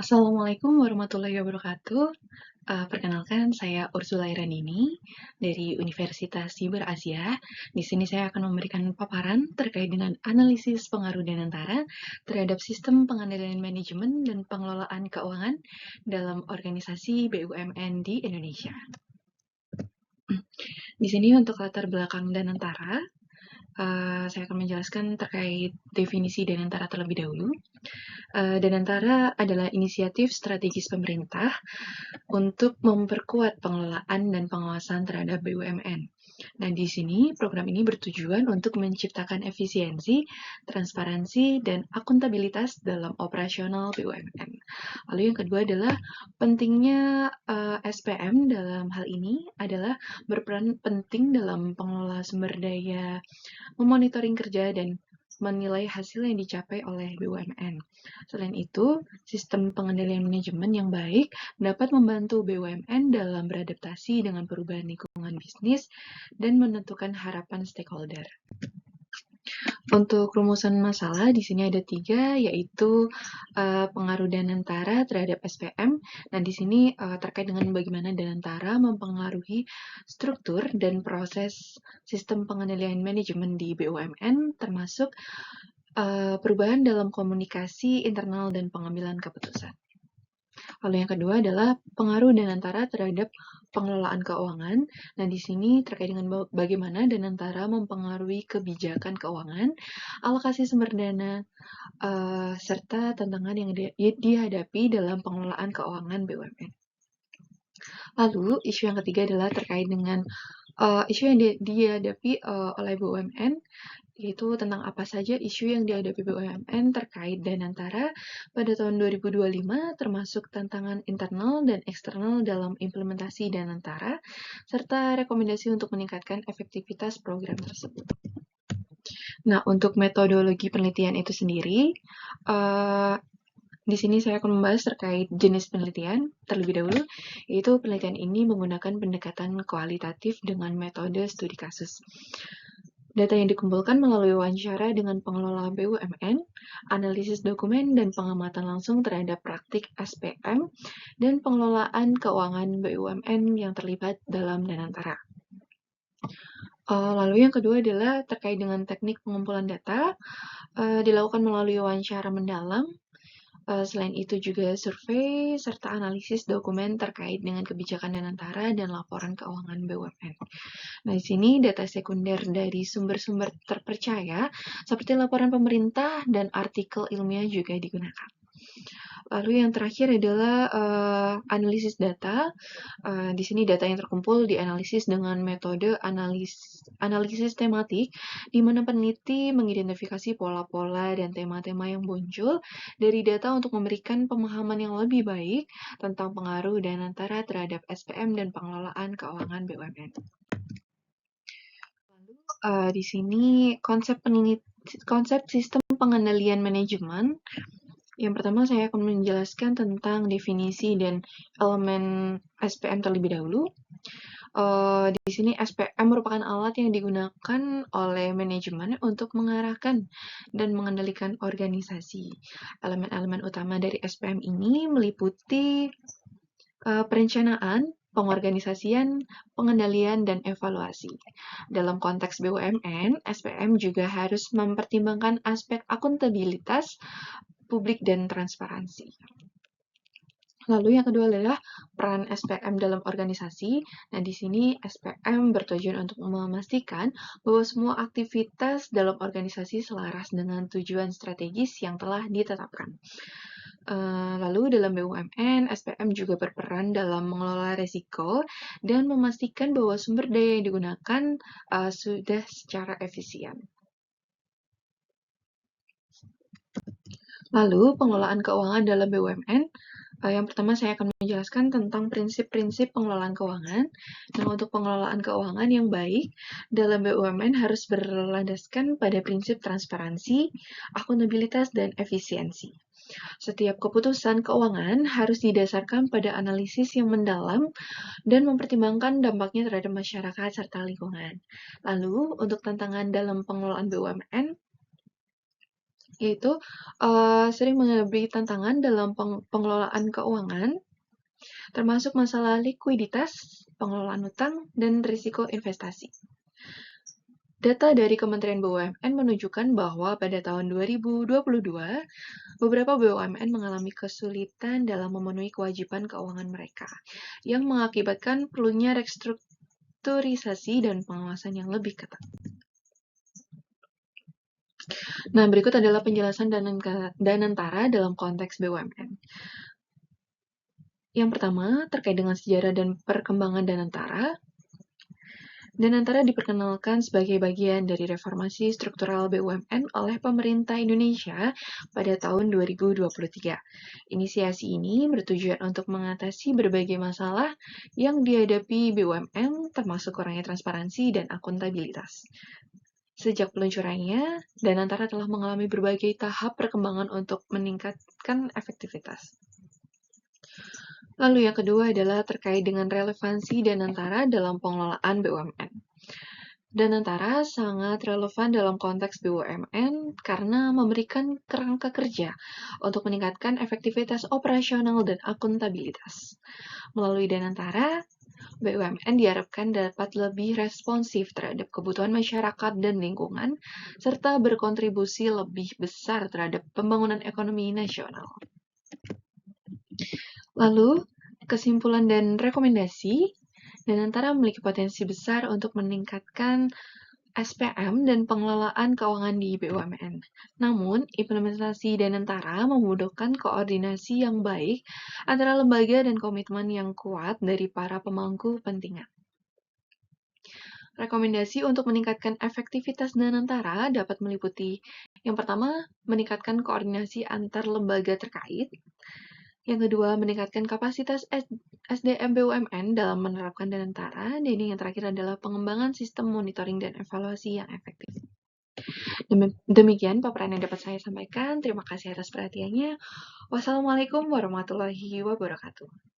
Assalamualaikum warahmatullahi wabarakatuh. Perkenalkan, saya Ursula Iranini dari Universitas Siber Asia. Di sini saya akan memberikan paparan terkait dengan analisis pengaruh Danantara terhadap sistem pengendalian manajemen dan pengelolaan keuangan dalam organisasi BUMN di Indonesia. Di sini untuk latar belakang Danantara, saya akan menjelaskan terkait definisi Danantara terlebih dahulu. Danantara adalah inisiatif strategis pemerintah untuk memperkuat pengelolaan dan pengawasan terhadap BUMN. Nah, di sini program ini bertujuan untuk menciptakan efisiensi, transparansi, dan akuntabilitas dalam operasional BUMN. Lalu yang kedua adalah pentingnya SPM dalam hal ini adalah berperan penting dalam pengelola sumber daya, memonitoring kerja, dan menilai hasil yang dicapai oleh BUMN. Selain itu, sistem pengendalian manajemen yang baik dapat membantu BUMN dalam beradaptasi dengan perubahan lingkungan bisnis dan menentukan harapan stakeholder. Untuk rumusan masalah di sini ada 3, yaitu pengaruh Danantara terhadap SPM. Nah, di sini terkait dengan bagaimana Danantara mempengaruhi struktur dan proses sistem pengendalian manajemen di BUMN, termasuk perubahan dalam komunikasi internal dan pengambilan keputusan. Lalu yang kedua adalah pengaruh Danantara terhadap pengelolaan keuangan. Nah, di sini terkait dengan bagaimana Danantara mempengaruhi kebijakan keuangan, alokasi sumber dana, serta tantangan yang dihadapi dalam pengelolaan keuangan BUMN. Lalu, isu yang ketiga adalah terkait dengan isu yang dihadapi oleh BUMN, yaitu tentang apa saja isu yang dihadapi BUMN terkait Danantara pada tahun 2025, termasuk tantangan internal dan eksternal dalam implementasi Danantara, serta rekomendasi untuk meningkatkan efektivitas program tersebut. Nah, untuk metodologi penelitian itu sendiri, di sini saya akan membahas terkait jenis penelitian terlebih dahulu, yaitu penelitian ini menggunakan pendekatan kualitatif dengan metode studi kasus. Data yang dikumpulkan melalui wawancara dengan pengelola BUMN, analisis dokumen, dan pengamatan langsung terhadap praktik SPM dan pengelolaan keuangan BUMN yang terlibat dalam Danantara. Lalu yang kedua adalah terkait dengan teknik pengumpulan data, dilakukan melalui wawancara mendalam. Selain itu juga survei serta analisis dokumen terkait dengan kebijakan Danantara dan laporan keuangan BUMN. Nah, di sini data sekunder dari sumber-sumber terpercaya seperti laporan pemerintah dan artikel ilmiah juga digunakan. Lalu yang terakhir adalah analisis data. Di sini data yang terkumpul dianalisis dengan metode analisis tematik, di mana peneliti mengidentifikasi pola-pola dan tema-tema yang muncul dari data untuk memberikan pemahaman yang lebih baik tentang pengaruh Danantara terhadap SPM dan pengelolaan keuangan BUMN. Lalu di sini konsep sistem pengendalian manajemen. Yang pertama, saya akan menjelaskan tentang definisi dan elemen SPM terlebih dahulu. Di sini SPM merupakan alat yang digunakan oleh manajemen untuk mengarahkan dan mengendalikan organisasi. Elemen-elemen utama dari SPM ini meliputi perencanaan, pengorganisasian, pengendalian, dan evaluasi. Dalam konteks BUMN, SPM juga harus mempertimbangkan aspek akuntabilitas publik dan transparansi. Lalu yang kedua adalah peran SPM dalam organisasi. Nah, di sini SPM bertujuan untuk memastikan bahwa semua aktivitas dalam organisasi selaras dengan tujuan strategis yang telah ditetapkan. Lalu dalam BUMN, SPM juga berperan dalam mengelola risiko dan memastikan bahwa sumber daya yang digunakan sudah secara efisien. Lalu, pengelolaan keuangan dalam BUMN. Yang pertama, saya akan menjelaskan tentang prinsip-prinsip pengelolaan keuangan. Nah, untuk pengelolaan keuangan yang baik dalam BUMN harus berlandaskan pada prinsip transparansi, akuntabilitas, dan efisiensi. Setiap keputusan keuangan harus didasarkan pada analisis yang mendalam dan mempertimbangkan dampaknya terhadap masyarakat serta lingkungan. Lalu, untuk tantangan dalam pengelolaan BUMN, yaitu sering menghadapi tantangan dalam pengelolaan keuangan, termasuk masalah likuiditas, pengelolaan utang, dan risiko investasi. Data dari Kementerian BUMN menunjukkan bahwa pada tahun 2022, beberapa BUMN mengalami kesulitan dalam memenuhi kewajiban keuangan mereka, yang mengakibatkan perlunya restrukturisasi dan pengawasan yang lebih ketat. Nah, berikut adalah penjelasan Danantara dalam konteks BUMN. Yang pertama, terkait dengan sejarah dan perkembangan Danantara. Danantara diperkenalkan sebagai bagian dari reformasi struktural BUMN oleh pemerintah Indonesia pada tahun 2023. Inisiasi ini bertujuan untuk mengatasi berbagai masalah yang dihadapi BUMN, termasuk kurangnya transparansi dan akuntabilitas. Sejak peluncurannya, Danantara telah mengalami berbagai tahap perkembangan untuk meningkatkan efektivitas. Lalu yang kedua adalah terkait dengan relevansi Danantara dalam pengelolaan BUMN. Danantara sangat relevan dalam konteks BUMN karena memberikan kerangka kerja untuk meningkatkan efektivitas operasional dan akuntabilitas. Melalui Danantara, BUMN diharapkan dapat lebih responsif terhadap kebutuhan masyarakat dan lingkungan, serta berkontribusi lebih besar terhadap pembangunan ekonomi nasional. Lalu, kesimpulan dan rekomendasi, Danantara memiliki potensi besar untuk meningkatkan SPM dan pengelolaan keuangan di BUMN. Namun, implementasi Danantara membutuhkan koordinasi yang baik antara lembaga dan komitmen yang kuat dari para pemangku kepentingan. Rekomendasi untuk meningkatkan efektivitas Danantara dapat meliputi yang pertama, meningkatkan koordinasi antar lembaga terkait. Yang kedua, meningkatkan kapasitas SDM BUMN dalam menerapkan Danantara. Dan yang terakhir adalah pengembangan sistem monitoring dan evaluasi yang efektif. Demikian paparan yang dapat saya sampaikan. Terima kasih atas perhatiannya. Wassalamualaikum warahmatullahi wabarakatuh.